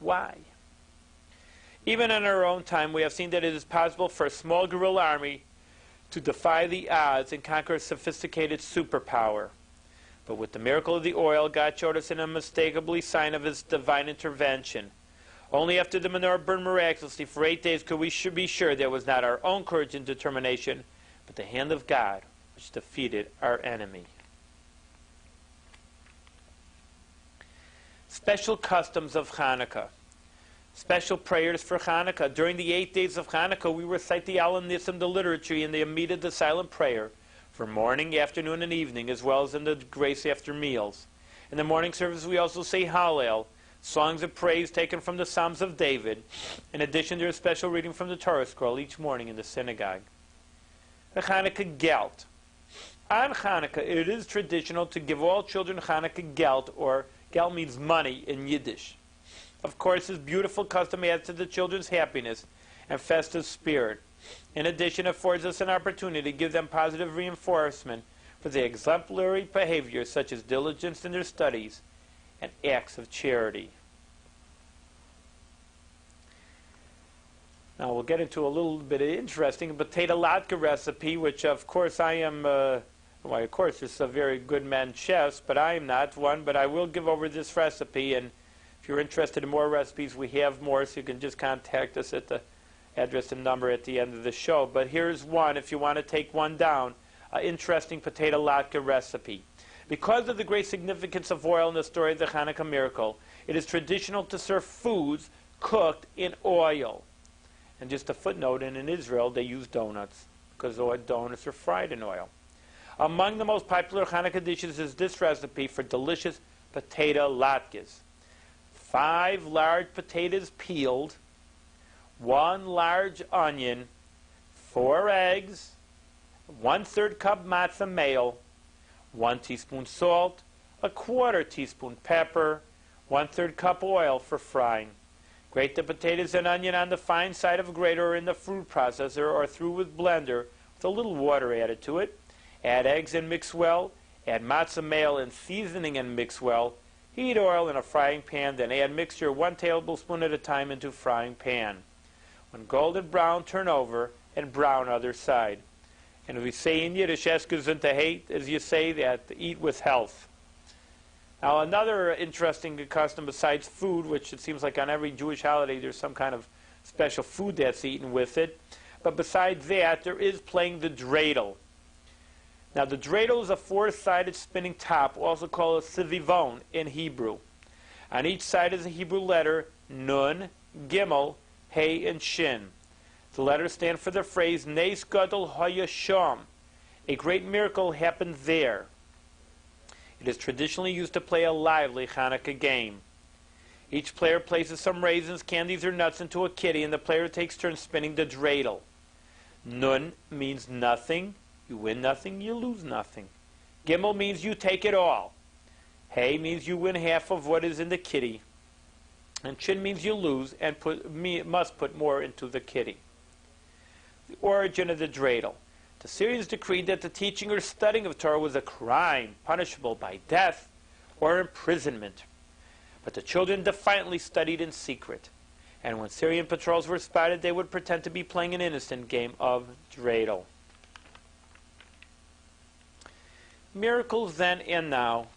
why? Even in our own time, we have seen that it is possible for a small guerrilla army to defy the odds and conquer a sophisticated superpower. But with the miracle of the oil, God showed us an unmistakable sign of His divine intervention. Only after the menorah burned miraculously for 8 days could we be sure that it was not our own courage and determination, but the hand of God which defeated our enemy. Special customs of Hanukkah. Special prayers for Hanukkah. During the 8 days of Hanukkah, we recite the Al Nissim, the liturgy, and the Amidah, the silent prayer, for morning, afternoon, and evening, as well as in the grace after meals. In the morning service, we also say Hallel, songs of praise taken from the Psalms of David. In addition, there is special reading from the Torah scroll each morning in the synagogue. The Hanukkah Gelt. On Hanukkah, it is traditional to give all children Hanukkah Gelt, or Gelt means money in Yiddish. Of course, this beautiful custom adds to the children's happiness and festive spirit. In addition, it affords us an opportunity to give them positive reinforcement for their exemplary behavior, such as diligence in their studies and acts of charity. Now we'll get into a little bit of interesting potato latke recipe, which of course I am, well, of course there's some very good men chefs, but I am not one, but I will give over this recipe, and if you're interested in more recipes, we have more, so you can just contact us at the address and number at the end of the show. But here's one, if you want to take one down, an interesting potato latke recipe. Because of the great significance of oil in the story of the Hanukkah miracle, it is traditional to serve foods cooked in oil. And just a footnote, in Israel they use donuts, because donuts are fried in oil. Among the most popular Hanukkah dishes is this recipe for delicious potato latkes. 5 large potatoes peeled, 1 large onion, 4 eggs, 1/3 cup matzah meal, 1 teaspoon salt, 1/4 teaspoon pepper, 1/3 cup oil for frying. Grate the potatoes and onion on the fine side of a grater or in the food processor or through with blender with a little water added to it. Add eggs and mix well. Add matzah meal and seasoning and mix well. Heat oil in a frying pan, then add mixture 1 tablespoon at a time into frying pan. When golden brown, turn over and brown other side. And we say in Yiddish, es gesund to hate, as you say that, eat with health. Now another interesting custom besides food, which it seems like on every Jewish holiday there's some kind of special food that's eaten with it, but besides that there is playing the dreidel. Now the dreidel is a 4-sided spinning top, also called a sivivon in Hebrew. On each side is a Hebrew letter, Nun, Gimel, Hey, and Shin. The letters stand for the phrase Nes Gadol Hayasham. A great miracle happened there. It is traditionally used to play a lively Hanukkah game. Each player places some raisins, candies, or nuts into a kitty, and the player takes turns spinning the dreidel. Nun means nothing. You win nothing, you lose nothing. Gimel means you take it all. Hey means you win half of what is in the kitty. And Shin means you lose and must put more into the kitty. The origin of the dreidel. The Syrians decreed that the teaching or studying of Torah was a crime, punishable by death or imprisonment. But the children defiantly studied in secret. And when Syrian patrols were spotted, they would pretend to be playing an innocent game of dreidel. Miracles then and now.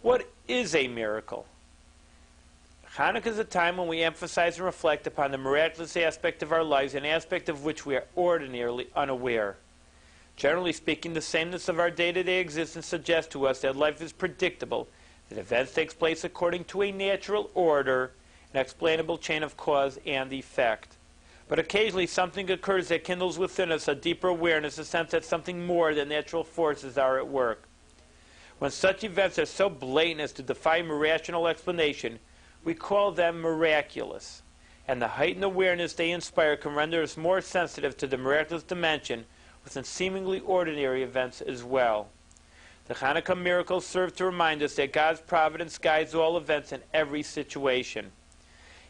What is a miracle? Hanukkah is a time when we emphasize and reflect upon the miraculous aspect of our lives, an aspect of which we are ordinarily unaware. Generally speaking, the sameness of our day-to-day existence suggests to us that life is predictable, that events take place according to a natural order, an explainable chain of cause and effect. But occasionally something occurs that kindles within us a deeper awareness, a sense that something more than natural forces are at work. When such events are so blatant as to defy rational explanation, we call them miraculous. And the heightened awareness they inspire can render us more sensitive to the miraculous dimension within seemingly ordinary events as well. The Hanukkah miracles serve to remind us that God's providence guides all events in every situation.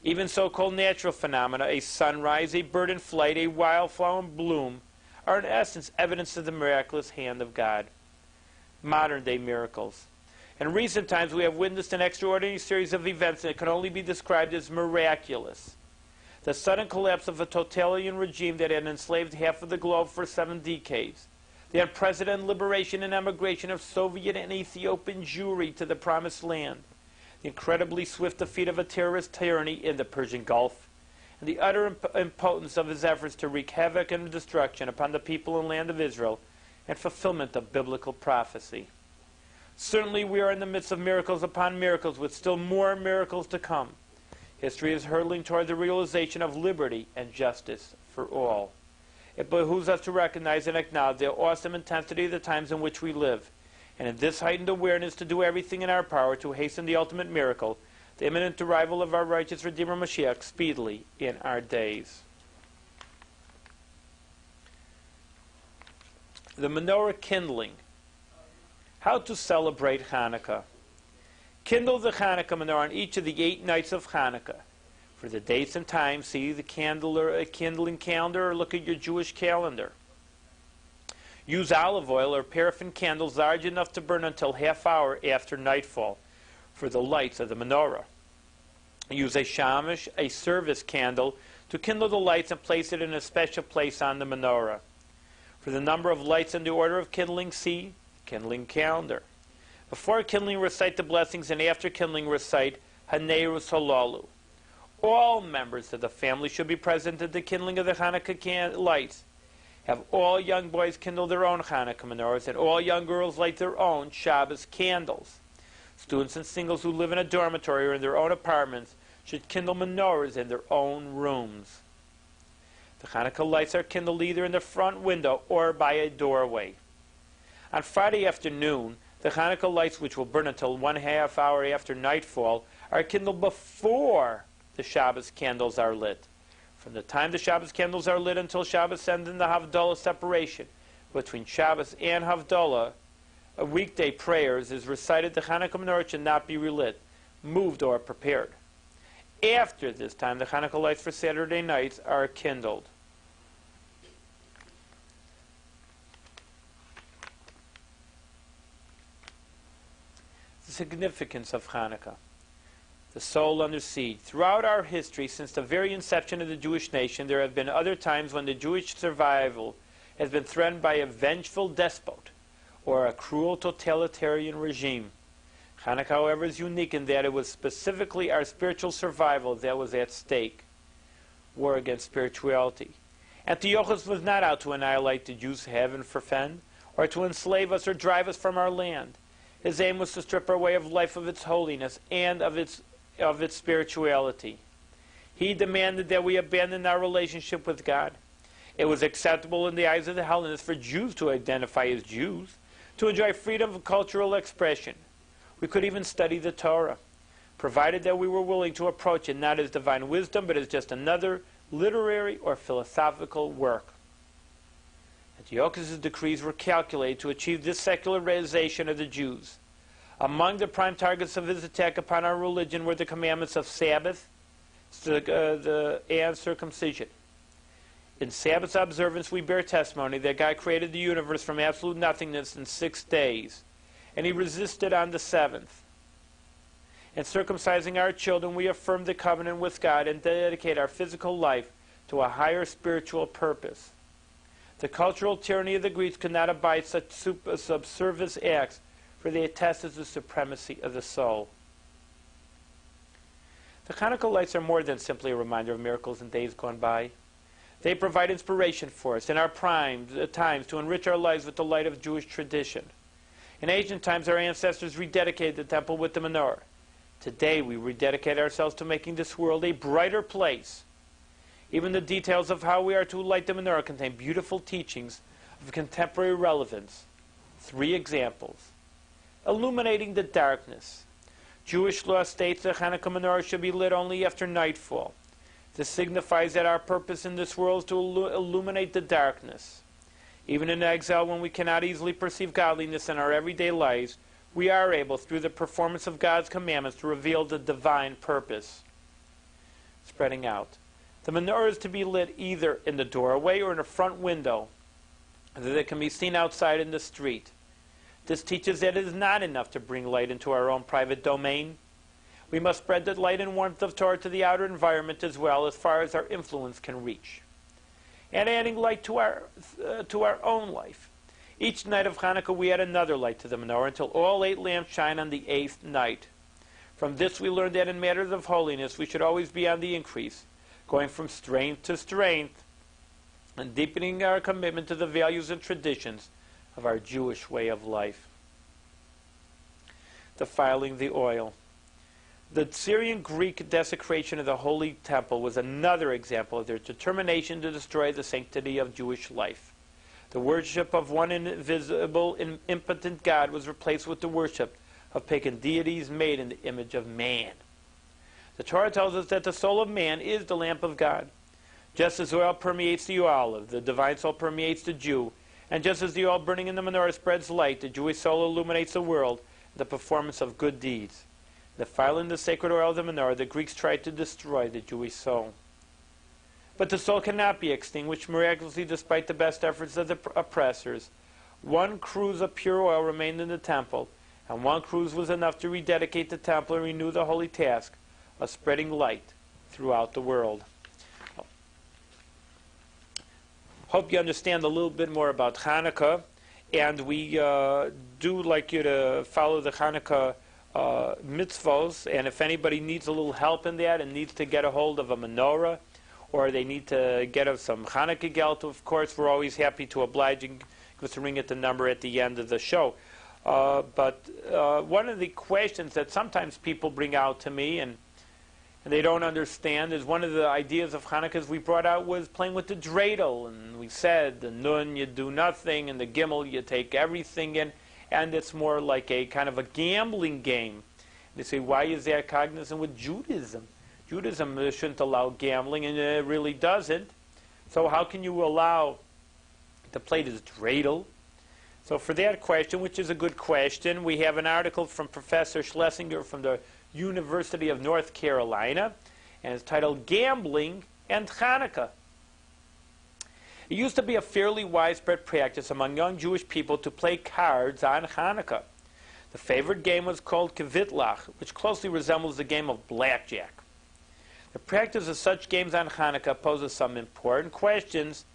Even so-called natural phenomena, a sunrise, a bird in flight, a wildflower in bloom, are in essence evidence of the miraculous hand of God. Modern-day miracles. In recent times, we have witnessed an extraordinary series of events that can only be described as miraculous. The sudden collapse of a totalitarian regime that had enslaved half of the globe for 7 decades. The unprecedented liberation and emigration of Soviet and Ethiopian Jewry to the Promised Land. The incredibly swift defeat of a terrorist tyranny in the Persian Gulf. And the utter impotence of his efforts to wreak havoc and destruction upon the people and land of Israel and fulfillment of biblical prophecy. Certainly we are in the midst of miracles upon miracles, with still more miracles to come. History is hurtling toward the realization of liberty and justice for all. It behooves us to recognize and acknowledge the awesome intensity of the times in which we live, and in this heightened awareness to do everything in our power to hasten the ultimate miracle, the imminent arrival of our righteous Redeemer Mashiach speedily in our days. The menorah kindling. How to celebrate Hanukkah. Kindle the Hanukkah menorah on each of the 8 nights of Hanukkah. For the dates and times, see the kindling calendar or look at your Jewish calendar. Use olive oil or paraffin candles large enough to burn until half hour after nightfall for the lights of the menorah. Use a shamash, a service candle, to kindle the lights and place it in a special place on the menorah. For the number of lights and the order of kindling, see kindling calendar. Before kindling, recite the blessings, and after kindling, recite Hanerus Halalu. All members of the family should be present at the kindling of the Hanukkah lights. Have all young boys kindle their own Hanukkah menorahs, and all young girls light their own Shabbos candles. Students and singles who live in a dormitory or in their own apartments should kindle menorahs in their own rooms. The Hanukkah lights are kindled either in the front window or by a doorway. On Friday afternoon, the Hanukkah lights, which will burn until 1/2 hour after nightfall, are kindled before the Shabbos candles are lit. From the time the Shabbos candles are lit until Shabbos ends in the Havdalah separation between Shabbos and Havdalah, a weekday prayers is recited. The Hanukkah menorah should not be relit, moved, or prepared. After this time, the Hanukkah lights for Saturday nights are kindled. The significance of Hanukkah. The soul under siege. Throughout our history, since the very inception of the Jewish nation, there have been other times when the Jewish survival has been threatened by a vengeful despot or a cruel totalitarian regime. Hanukkah, however, is unique in that it was specifically our spiritual survival that was at stake. War against spirituality. Antiochus was not out to annihilate the Jews' heaven for fen, or to enslave us or drive us from our land. His aim was to strip our way of life of its holiness and of its spirituality. He demanded that we abandon our relationship with God. It was acceptable in the eyes of the Hellenists for Jews to identify as Jews, to enjoy freedom of cultural expression. We could even study the Torah, provided that we were willing to approach it not as divine wisdom, but as just another literary or philosophical work. Antiochus' decrees were calculated to achieve this secularization of the Jews. Among the prime targets of his attack upon our religion were the commandments of Sabbath and circumcision. In Sabbath observance, we bear testimony that God created the universe from absolute nothingness in 6 days, and he resisted on the 7th. In circumcising our children, we affirm the covenant with God and dedicate our physical life to a higher spiritual purpose. The cultural tyranny of the Greeks could not abide such subservious acts, for they attested the supremacy of the soul. The Hanukkah lights are more than simply a reminder of miracles in days gone by. They provide inspiration for us in our prime times to enrich our lives with the light of Jewish tradition. In ancient times, our ancestors rededicated the temple with the menorah. Today, we rededicate ourselves to making this world a brighter place. Even the details of how we are to light the menorah contain beautiful teachings of contemporary relevance. 3 examples. Illuminating the darkness. Jewish law states that Hanukkah menorah should be lit only after nightfall. This signifies that our purpose in this world is to illuminate the darkness. Even in exile, when we cannot easily perceive godliness in our everyday lives, we are able, through the performance of God's commandments, to reveal the divine purpose. Spreading out. The menorah is to be lit either in the doorway or in a front window, that it can be seen outside in the street. This teaches that it is not enough to bring light into our own private domain. We must spread the light and warmth of Torah to the outer environment as well, as far as our influence can reach. And adding light to our own life. Each night of Hanukkah we add another light to the menorah until all 8 lamps shine on the 8th night. From this we learn that in matters of holiness we should always be on the increase, going from strength to strength, and deepening our commitment to the values and traditions of our Jewish way of life. Defiling the oil. The Syrian-Greek desecration of the Holy Temple was another example of their determination to destroy the sanctity of Jewish life. The worship of one invisible and impotent God was replaced with the worship of pagan deities made in the image of man. The Torah tells us that the soul of man is the lamp of God. Just as oil permeates the olive, the divine soul permeates the Jew, and just as the oil burning in the menorah spreads light, the Jewish soul illuminates the world in the performance of good deeds. Defiling the sacred oil of the menorah, the Greeks tried to destroy the Jewish soul. But the soul cannot be extinguished miraculously despite the best efforts of the oppressors. 1 cruse of pure oil remained in the temple, and 1 cruse was enough to rededicate the temple and renew the holy task of spreading light throughout the world. Hope you understand a little bit more about Hanukkah, and we do like you to follow the Hanukkah mitzvos, and if anybody needs a little help in that and needs to get a hold of a menorah, or they need to get us some Hanukkah gelt, of course, we're always happy to oblige and give us a ring at the number at the end of the show. But one of the questions that sometimes people bring out to me and they don't understand is one of the ideas of Hanukkah we brought out was playing with the dreidel. And we said the nun you do nothing and the gimel you take everything in, and it's more like a kind of a gambling game. They say, why is that cognizant with Judaism? Judaism shouldn't allow gambling, and it really doesn't. So how can you allow to play this dreidel? So for that question, which is a good question, we have an article from Professor Schlesinger from the University of North Carolina, and it's titled Gambling and Hanukkah. It used to be a fairly widespread practice among young Jewish people to play cards on Hanukkah. The favorite game was called kvitlach, which closely resembles the game of blackjack. The practice of such games on Hanukkah poses some important questions.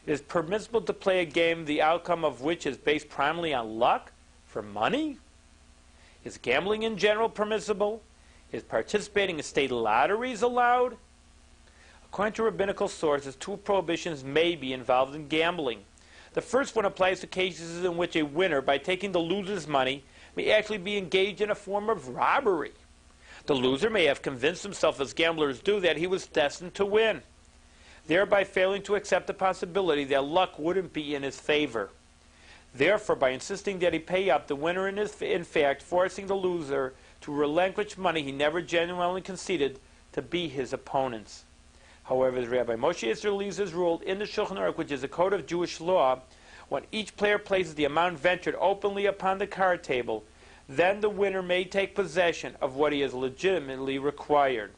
It is permissible to play a game the outcome of which is based primarily on luck for money? Is gambling in general permissible? Is participating in state lotteries allowed? According to rabbinical sources, 2 prohibitions may be involved in gambling. The first one applies to cases in which a winner, by taking the loser's money, may actually be engaged in a form of robbery. The loser may have convinced himself, as gamblers do, that he was destined to win, thereby failing to accept the possibility that luck wouldn't be in his favor. Therefore, by insisting that he pay up, the winner is in fact forcing the loser to relinquish money he never genuinely conceded to be his opponent's. However, as Rabbi Moshe Israelis has ruled in the Shulchan Aruch, which is a code of Jewish law, when each player places the amount ventured openly upon the card table, then the winner may take possession of what he has legitimately required.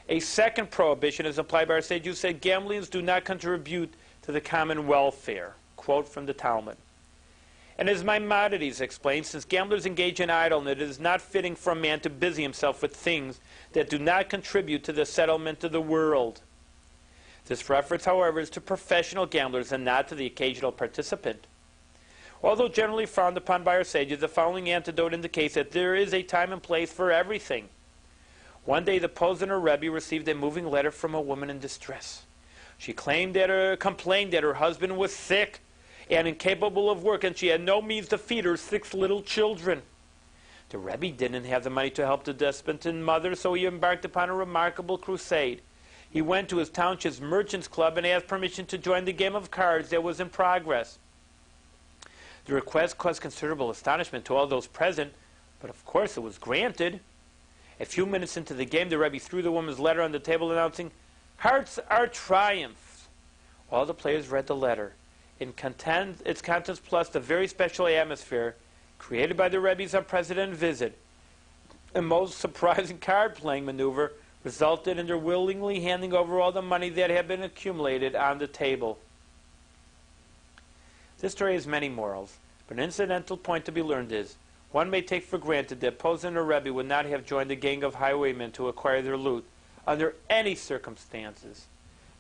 A second prohibition is applied by our sage who said gamblers do not contribute to the common welfare. Quote from the Talmud. And as Maimonides explains, since gamblers engage in idleness, it is not fitting for a man to busy himself with things that do not contribute to the settlement of the world. This reference, however, is to professional gamblers and not to the occasional participant. Although generally frowned upon by our sages, the following antidote indicates that there is a time and place for everything. One day the Posner Rebbe received a moving letter from a woman in distress. She complained that her husband was sick and incapable of work, and she had no means to feed her 6 little children. The Rebbe didn't have the money to help the despondent mother, so he embarked upon a remarkable crusade. He went to his township's merchants club and asked permission to join the game of cards that was in progress. The request caused considerable astonishment to all those present, but of course it was granted. A few minutes into the game, the Rebbe threw the woman's letter on the table, announcing, "Hearts are triumph." All the players read the letter. Its contents plus the very special atmosphere created by the Rebbe's unprecedented visit, a most surprising card-playing maneuver, resulted in their willingly handing over all the money that had been accumulated on the table. This story has many morals, but an incidental point to be learned is, one may take for granted that Posen or Rebbe would not have joined a gang of highwaymen to acquire their loot under any circumstances.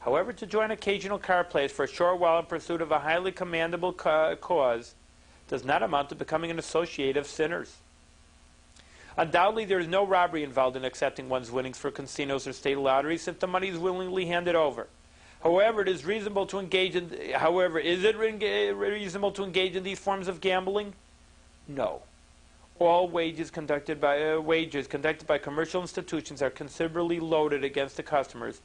However, to join occasional car plays for a short while in pursuit of a highly commendable cause does not amount to becoming an associate of sinners. Undoubtedly, there is no robbery involved in accepting one's winnings for casinos or state lotteries, since the money is willingly handed over. However, is it reasonable to engage in these forms of gambling? No. All wages conducted by commercial institutions are considerably loaded against the customers,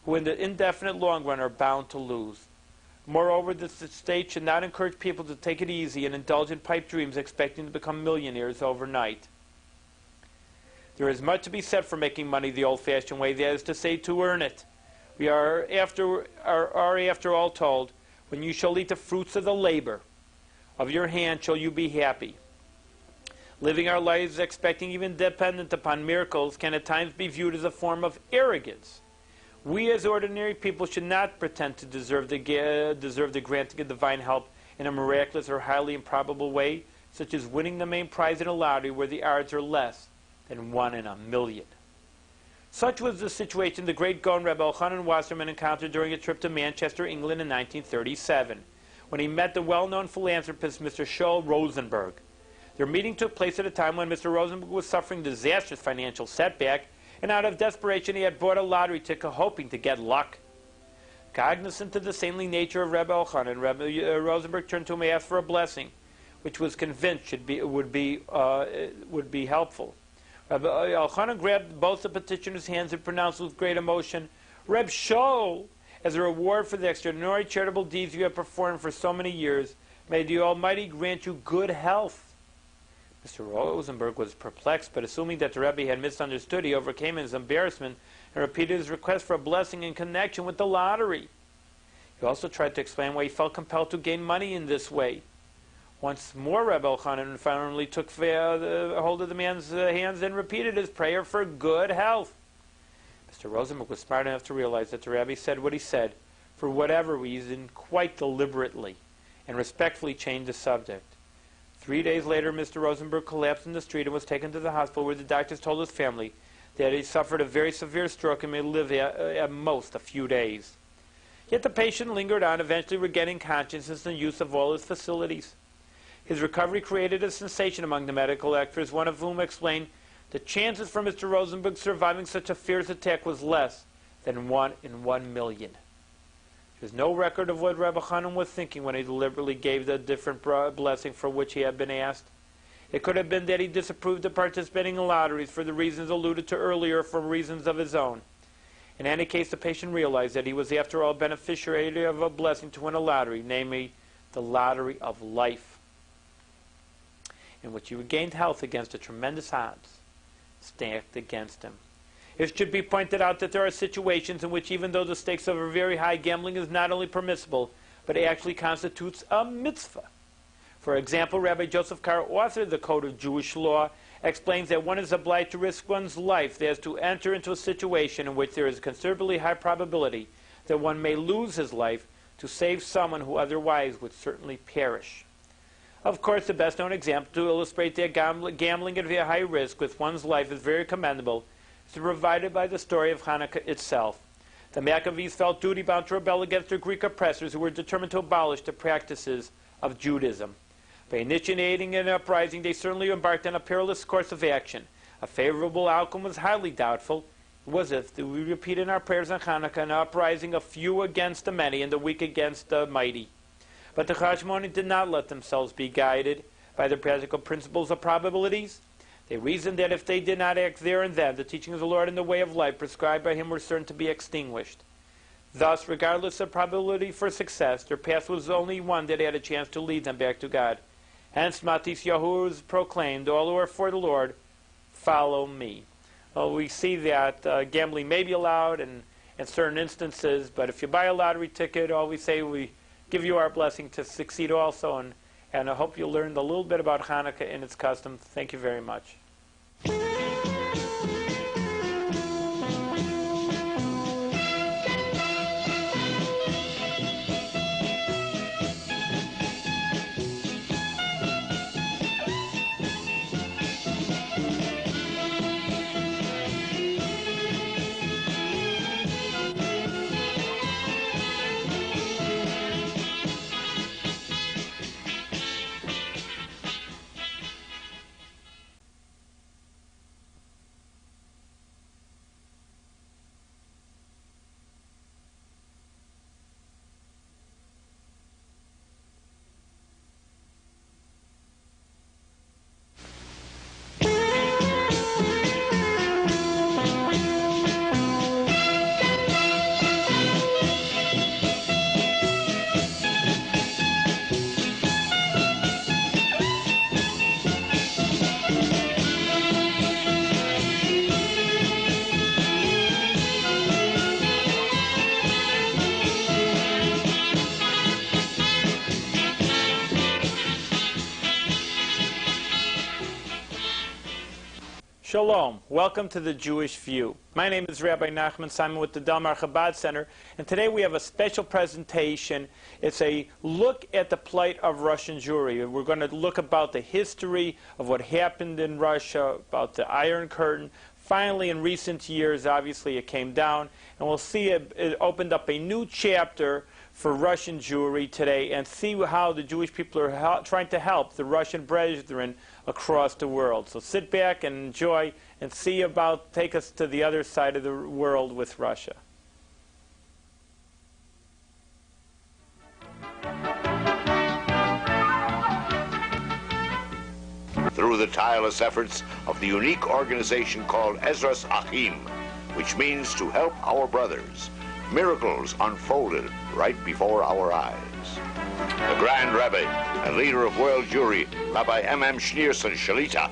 who in the indefinite long run are bound to lose. Moreover, the state should not encourage people to take it easy and indulge in pipe dreams expecting to become millionaires overnight. There is much to be said for making money the old-fashioned way, that is to say, to earn it. We are after all told, when you shall eat the fruits of the labor of your hand shall you be happy. Living our lives expecting even dependent upon miracles can at times be viewed as a form of arrogance. We as ordinary people should not pretend to deserve the granting of divine help in a miraculous or highly improbable way, such as winning the main prize in a lottery where the odds are less than 1 in a million. Such was the situation the great Gaon Rebbe Elchanan Wasserman encountered during a trip to Manchester, England in 1937, when he met the well-known philanthropist Mr. Scholl Rosenberg. Their meeting took place at a time when Mr. Rosenberg was suffering a disastrous financial setback, and out of desperation he had bought a lottery ticket hoping to get luck. Cognizant of the saintly nature of Rebbe Elchanan, Rebbe Rosenberg turned to him and asked for a blessing, which was convinced would be helpful. Rebbe Elchanan grabbed both the petitioner's hands and pronounced with great emotion, "Reb Scholl, as a reward for the extraordinary charitable deeds you have performed for so many years, may the Almighty grant you good health." Mr. Rosenberg was perplexed, but assuming that the Rebbe had misunderstood, he overcame his embarrassment and repeated his request for a blessing in connection with the lottery. He also tried to explain why he felt compelled to gain money in this way. Once more, Rebbe Elchanan finally took hold of the man's hands and repeated his prayer for good health. Mr. Rosenberg was smart enough to realize that the Rebbe said what he said, for whatever reason, quite deliberately, and respectfully changed the subject. 3 days later, Mr. Rosenberg collapsed in the street and was taken to the hospital, where the doctors told his family that he suffered a very severe stroke and may live at most a few days. Yet the patient lingered on, eventually regaining consciousness and use of all his facilities. His recovery created a sensation among the medical experts, one of whom explained the chances for Mr. Rosenberg surviving such a fierce attack was less than 1 in 1 million. There is no record of what Rebbe Elchanan was thinking when he deliberately gave the different blessing for which he had been asked. It could have been that he disapproved of participating in lotteries for the reasons alluded to earlier, or for reasons of his own. In any case, the patient realized that he was, after all, a beneficiary of a blessing to win a lottery, namely the lottery of life, in which he regained health against the tremendous odds stacked against him. It should be pointed out that there are situations in which, even though the stakes are very high, gambling is not only permissible, but actually constitutes a mitzvah. For example, Rabbi Joseph Carr, author of the Code of Jewish Law, explains that one is obliged to risk one's life as to enter into a situation in which there is a considerably high probability that one may lose his life to save someone who otherwise would certainly perish. Of course, the best-known example to illustrate that gambling at high risk with one's life is very commendable is provided by the story of Hanukkah itself. The Maccabees felt duty-bound to rebel against their Greek oppressors, who were determined to abolish the practices of Judaism. By initiating an uprising, they certainly embarked on a perilous course of action. A favorable outcome was highly doubtful. It was, if we repeat in our prayers on Hanukkah, an uprising of few against the many and the weak against the mighty. But the Hashmonaim did not let themselves be guided by the practical principles of probabilities. They reasoned that if they did not act there and then, the teachings of the Lord and the way of life prescribed by him were certain to be extinguished. Thus, regardless of probability for success, their path was only one that had a chance to lead them back to God. Hence, Matis Yahu was proclaimed, all who are for the Lord, follow me. Well, we see that gambling may be allowed in certain instances, but if you buy a lottery ticket, always say we give you our blessing to succeed also, and I hope you learned a little bit about Hanukkah and its customs. Thank you very much. Shalom. Welcome to the Jewish View. My name is Rabbi Nachman Simon with the Delmar Chabad Center, and today we have a special presentation. It's a look at the plight of Russian Jewry. We're going to look about the history of what happened in Russia, about the Iron Curtain. Finally, in recent years, obviously, it came down, and we'll see it opened up a new chapter for Russian Jewry today, and see how the Jewish people are trying to help the Russian brethren across the world. So sit back and enjoy and see take us to the other side of the world with Russia. Through the tireless efforts of the unique organization called Ezras Achim, which means to help our brothers, miracles unfolded right before our eyes. The Grand Rebbe and leader of world Jewry, Rabbi M.M. Schneerson Shalita,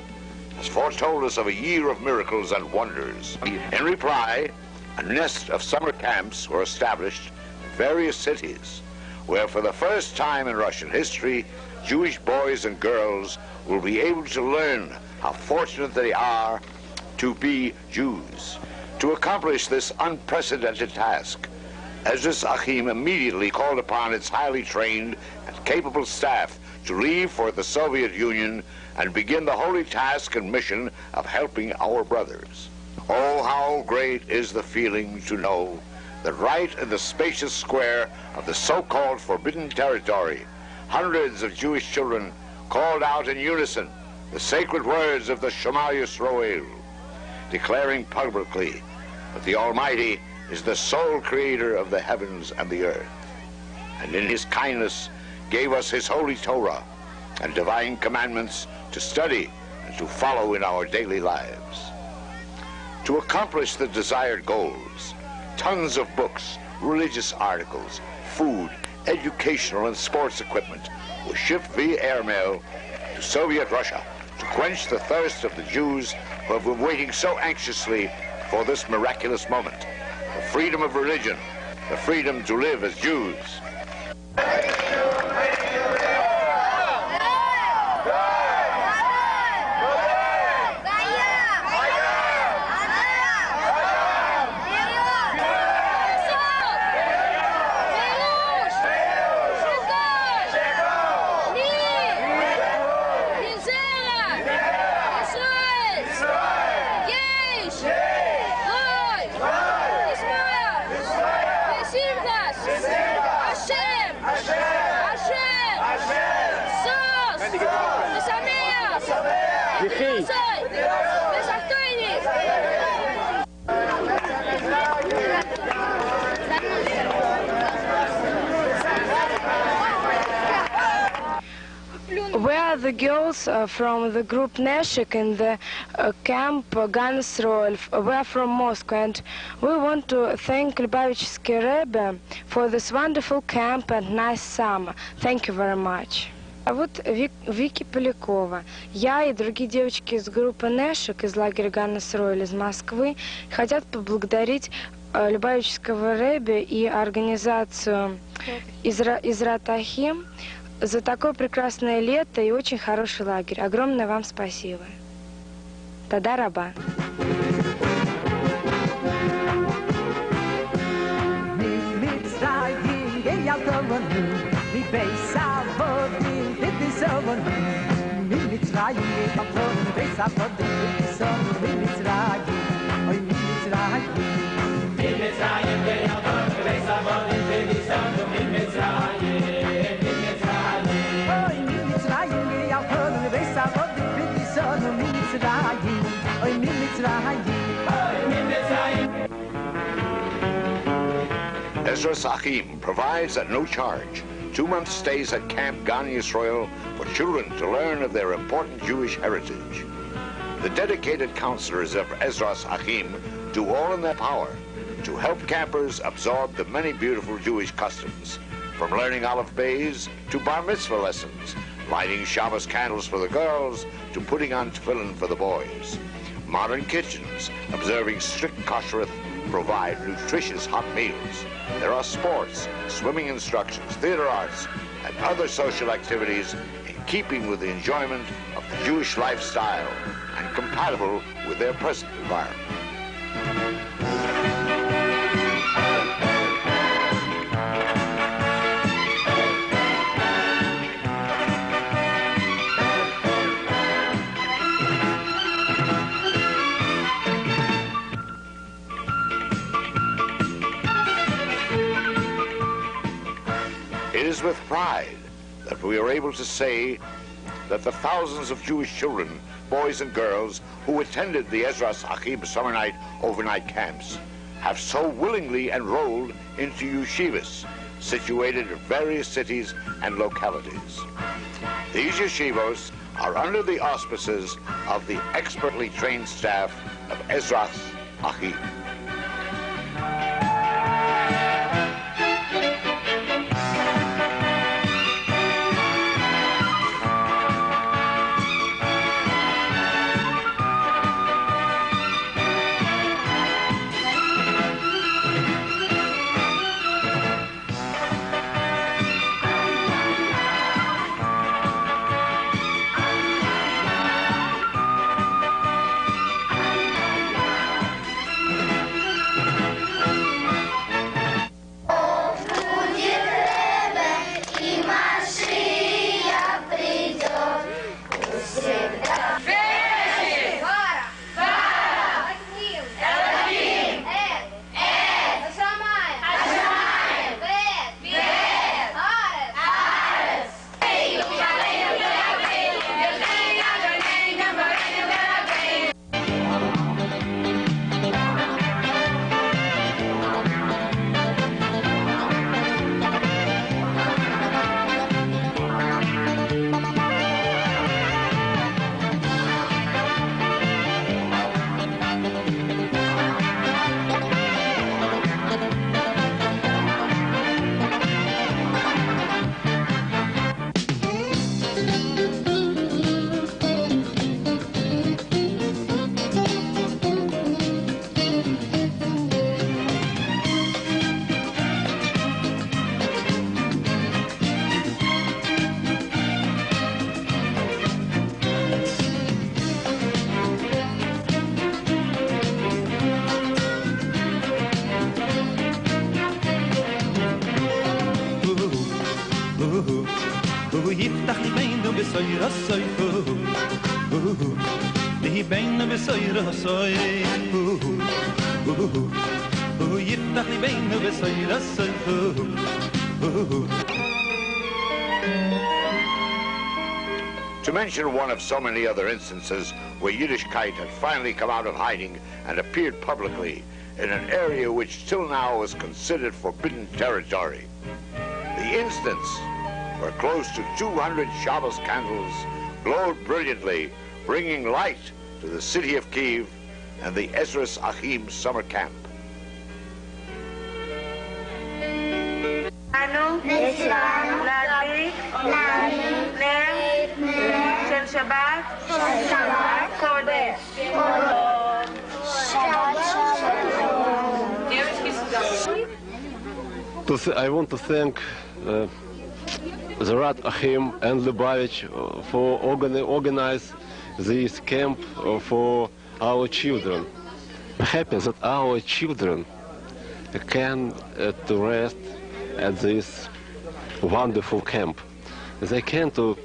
has foretold us of a year of miracles and wonders. In reply, a nest of summer camps were established in various cities, where for the first time in Russian history, Jewish boys and girls will be able to learn how fortunate they are to be Jews. To accomplish this unprecedented task, Ezras Achim immediately called upon its highly trained and capable staff to leave for the Soviet Union and begin the holy task and mission of helping our brothers. Oh, how great is the feeling to know that right in the spacious square of the so-called Forbidden Territory, hundreds of Jewish children called out in unison the sacred words of the Shema Yisroel, declaring publicly that the Almighty is the sole creator of the heavens and the earth, and in his kindness gave us his holy Torah and divine commandments to study and to follow in our daily lives. To accomplish the desired goals, tons of books, religious articles, food, educational and sports equipment were shipped via airmail to Soviet Russia to quench the thirst of the Jews who have been waiting so anxiously for this miraculous moment. The freedom of religion, the freedom to live as Jews. We are the girls from the group Neshik in the camp Gansroel. We are from Moscow, and we want to thank Lubavitchsky Rebbe for this wonderful camp and nice summer. Thank you very much. А вот Вики Полякова. Я и другие девочки из группы Нешек из лагеря Ганнес-Ройль из Москвы хотят поблагодарить Любавического Ребе и организацию Ezras Achim за такое прекрасное лето и очень хороший лагерь. Огромное вам спасибо. Тада раба. Ezras Achim provides at no charge 2-month stays at Camp Gan Yisrael for children to learn of their important Jewish heritage. The dedicated counselors of Ezras Achim do all in their power to help campers absorb the many beautiful Jewish customs, from learning Aleph Beis to bar mitzvah lessons, lighting Shabbos candles for the girls to putting on tefillin for the boys. Modern kitchens, observing strict kashrut, provide nutritious hot meals. There are sports, swimming instructions, theater arts, and other social activities in keeping with the enjoyment of the Jewish lifestyle and compatible with their present environment. It is with pride that we are able to say that the thousands of Jewish children, boys and girls, who attended the Ezras Achim summer night overnight camps have so willingly enrolled into yeshivas situated in various cities and localities. These yeshivos are under the auspices of the expertly trained staff of Ezras Achim. To mention one of so many other instances where Yiddishkeit had finally come out of hiding and appeared publicly in an area which till now is considered forbidden territory. The instance where close to 200 Shabbos candles glowed brilliantly, bringing light to the city of Kyiv and the Ezras Achim summer camp. I want to thank Zerat Achim and Lubavitch for organize this camp for our children. I'm happy that our children can to rest at this wonderful camp. They can to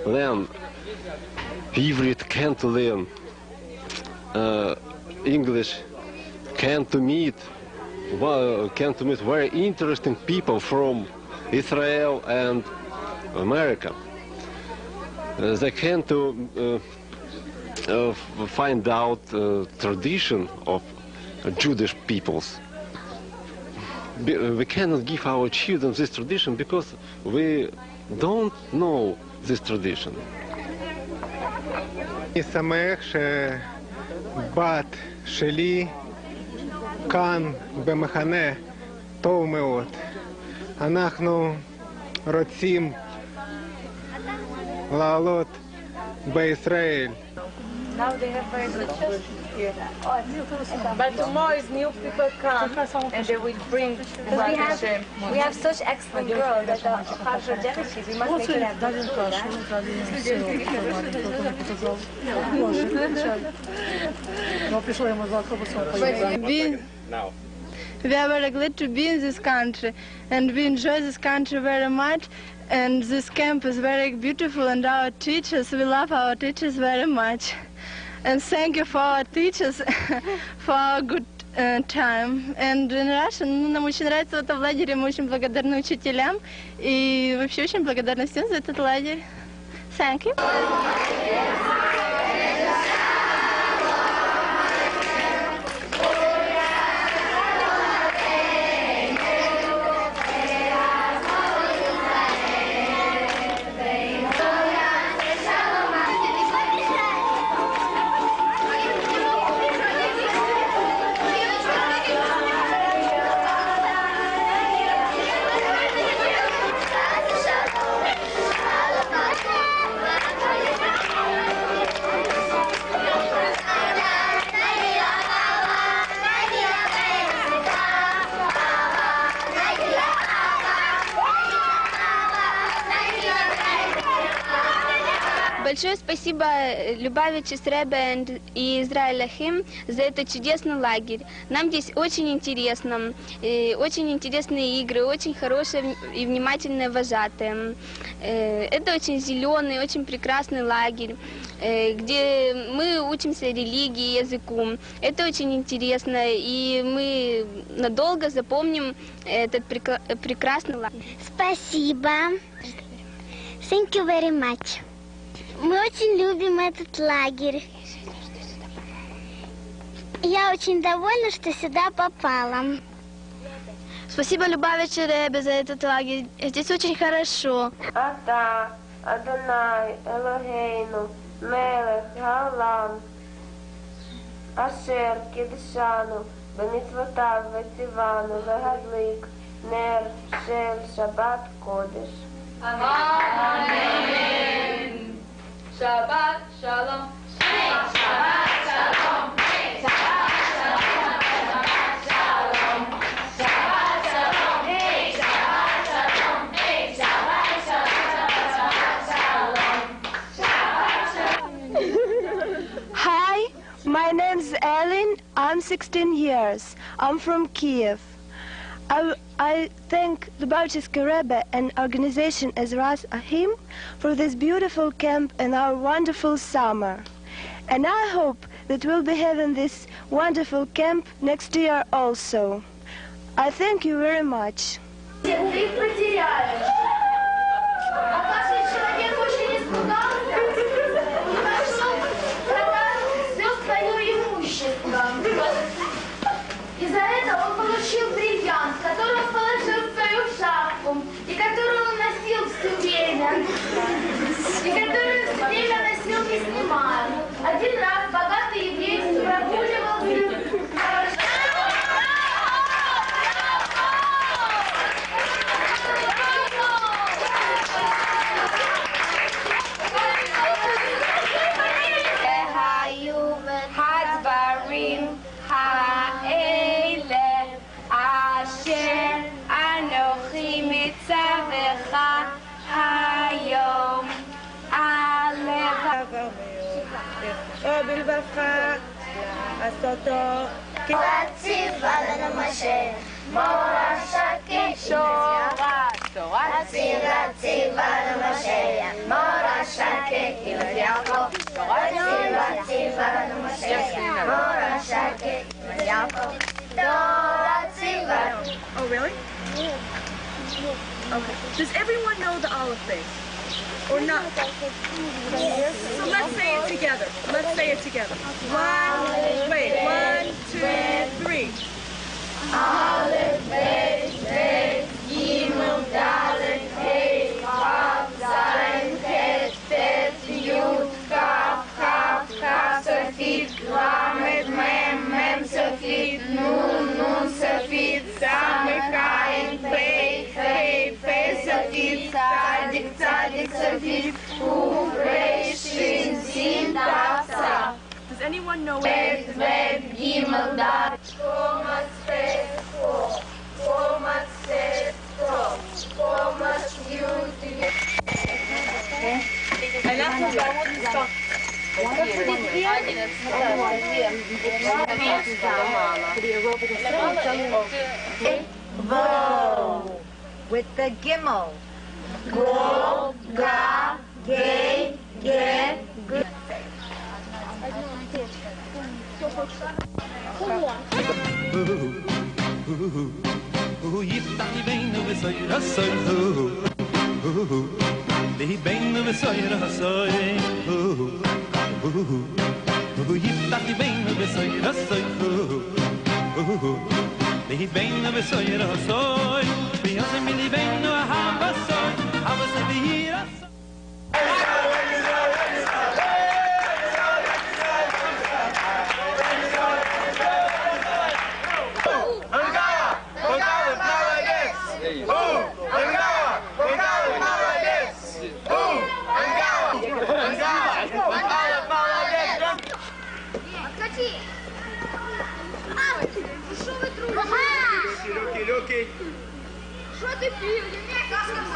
learn Ivrit, can to learn English, can to meet very interesting people from Israel and America. They can to find out tradition of Jewish peoples. We cannot give our children this tradition because we don't know this tradition. אני שמח שבת שלי כאן במחנה טוב מאוד. אנחנו רוצים לעלות בישראל. Now they have very good chefs here. But tomorrow is new people come and they will bring We have such excellent girls that are hard for deficit. We must make it happen. We are very glad to be in this country, and we enjoy this country very much. And this camp is very beautiful, and our teachers, we love our teachers very much. And thank you for our teachers for our good time. And in Russian, нам очень нравится это в лагере, мы очень благодарны учителям и вообще очень благодарны всем за этот лагерь. Thank you. Большое спасибо Любавичу Сребе и Израиля Хим за этот чудесный лагерь. Нам здесь очень интересно, очень интересные игры, очень хорошие и внимательные вожатые. Это очень зеленый, очень прекрасный лагерь, где мы учимся религии, языку. Это очень интересно, и мы надолго запомним этот прекрасный лагерь. Спасибо. Thank you very much. Мы очень любим этот лагерь. Я очень довольна, что сюда попала. Спасибо Любавичу Ребе за этот лагерь. Здесь очень хорошо. Ата, Адонай, Элогейну, Мелех, Гаолам, Ашер, Кидшану, Бемитвотав, Ветивану, Вегадлик, Нер, Шел, Шаббат, Кодеш. Amen. Shabbat Shalom. Shabbat Shalom. Shabbat Shalom. Shabbat Shalom. Shabbat Shalom. Shabbat Shalom. Hi, my name's Ellen. I'm 16 years. I'm from Kiev. I thank the Lubavitcher Rebbe and organization Ezras Ahim for this beautiful camp and our wonderful summer. And I hope that we'll be having this wonderful camp next year also. I thank you very much. Из-за этого он получил бриллиант, который он положил в свою шапку, и который он носил все время, и который все время носил, не снимая. Один раз богатый еврей прогуливался. בברכה, עשותו ציווה לנו משה, מורשה שורה, ציווה לנו משה, מורשה ככבוד יעקב, ציווה לנו משה, מורשה ככבוד יעקב, תורה ציווה. Oh, really? Okay. Does everyone know the olive face? Or not? So let's say it together. Let's say it together. Wait, 1, 2, 3. Aleph, Bet, Bet, Gimel, Dalet, Hey, Vav, Zayin, Het, Tet, Yud, Kaf, Kaf, Kaf, Safit, Lamed, Mem, Mem, Safit, Nun, Nun, Safit, Samech, Ayin, Pei, Pei, Pei, Safit, Tzadik, Tzadik, Safit, Uf, Reish, Shin, Sin, Tav, Tzav. anyone know it? Vo. With the gimel. Go, ga, ge, ge, ge. Yiftani beinu v'soyr ha'soy Lehi beinu v'soyr ha'soy Yiftani beinu v'soyr ha'soy Lehi beinu v'soyr ha'soy B'yosem mili beinu ha'soy Ha'soy v'hir ha'soy Що ти пів? Я не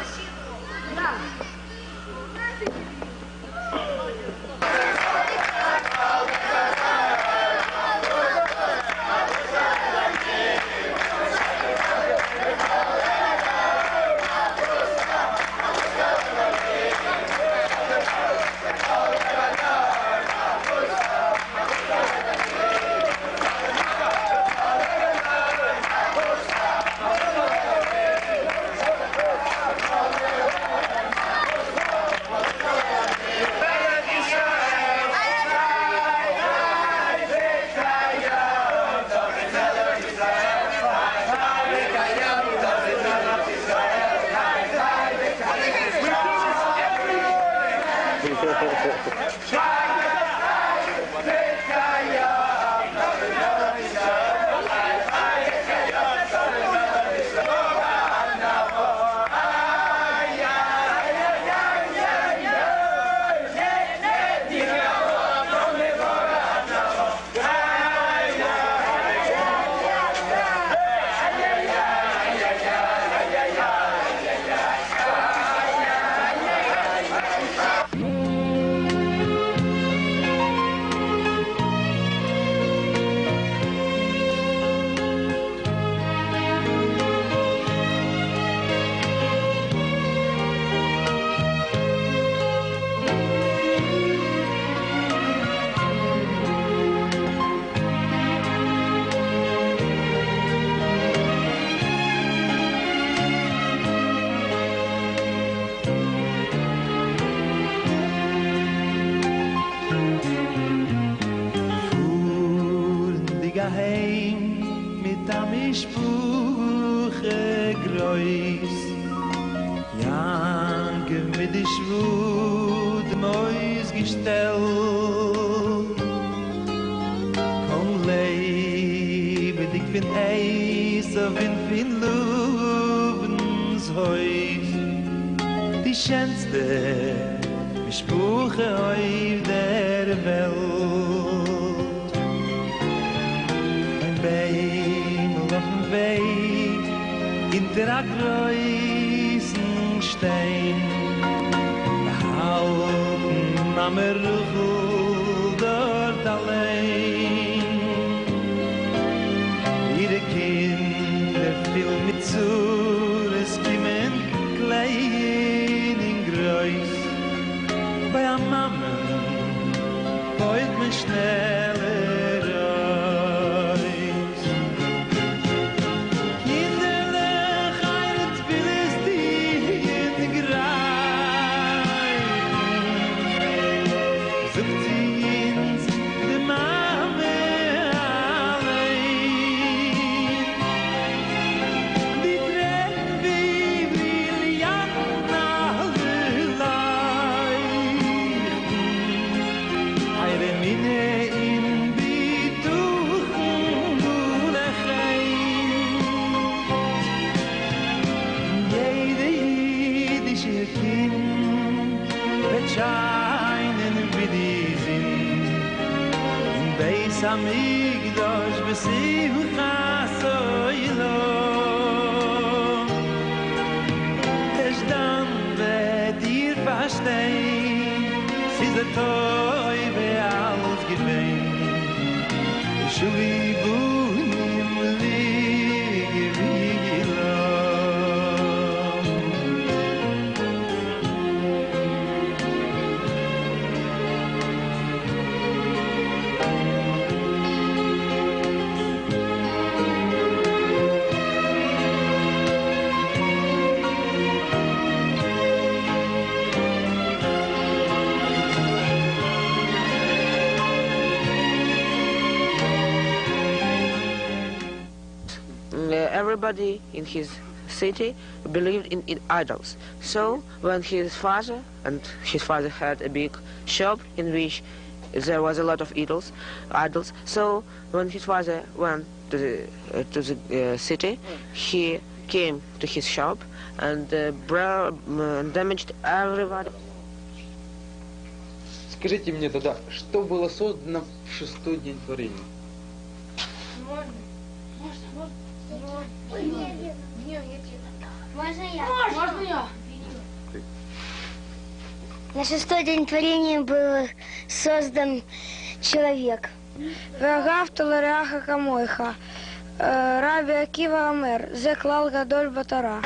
Mine in המקדש בשמחה סוילום es dann wird dir verstehen sie ist toy be alles gewein shui bunim Everybody in his city believed in idols. So when his father had a big shop in which there was a lot of idols. So when his father went to the city, he came to his shop and damaged everybody. Скажите мне тогда, что было создано в шестой день творения? Можно я? На шестой день творения был создан человек. ואהבת לרעך כמוך. רבי עקיבא אומר, זה כלל גדול בתורה.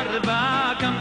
Arba kan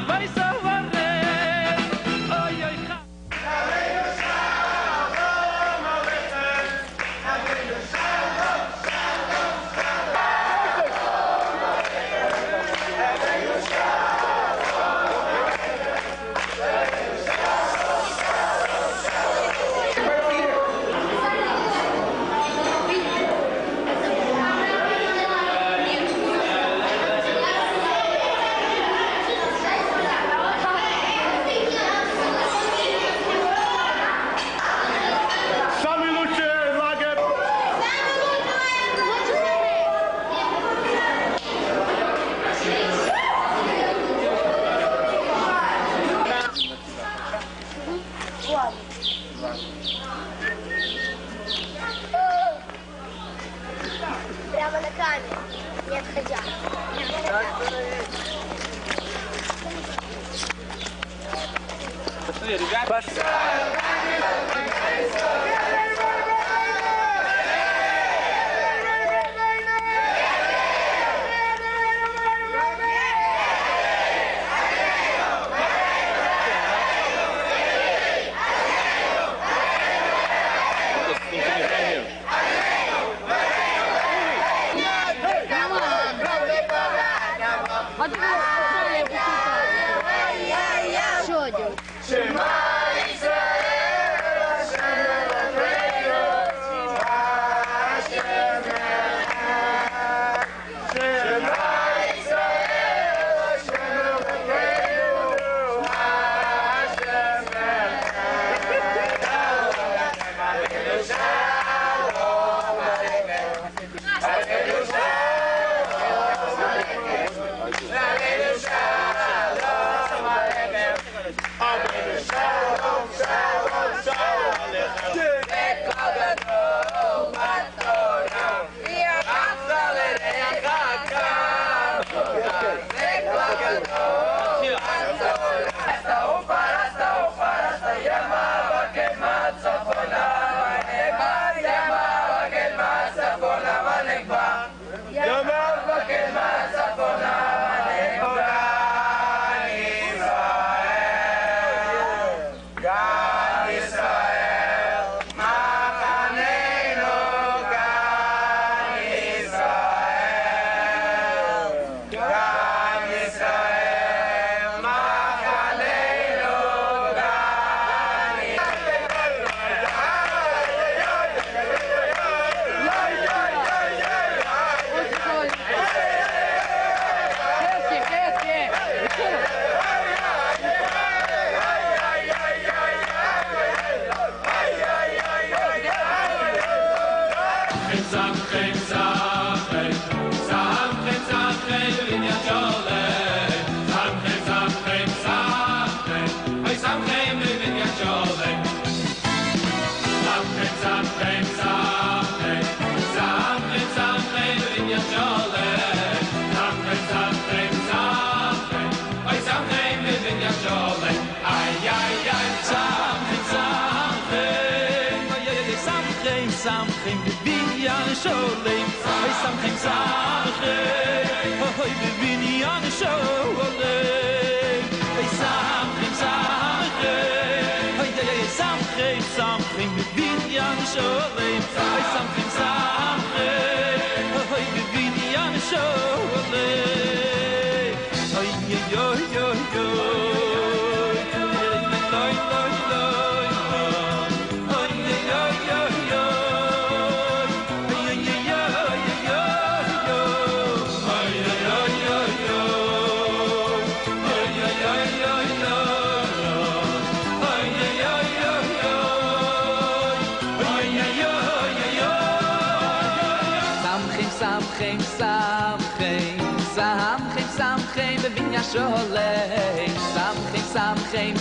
Sholem, samchem,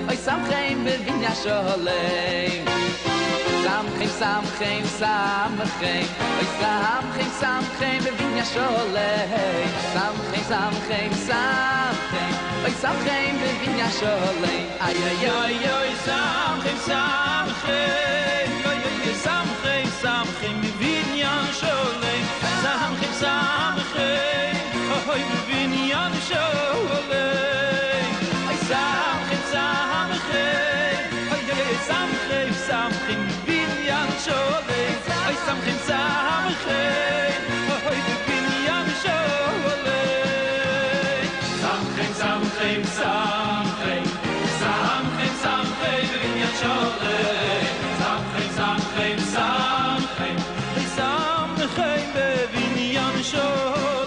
oy samchem bevinya sholem. Samchem, oy samchem bevinya sholem. Samchem, oy samchem bevinya sholem. Ay ay ay ay samchem, oy samchem bevinya sholem. Samchem. Oy binyan sholem ay samchem ay binyan sholem ay samchem oy binyan sholem samchem binyan sholem samchem ay samchem binyan sholem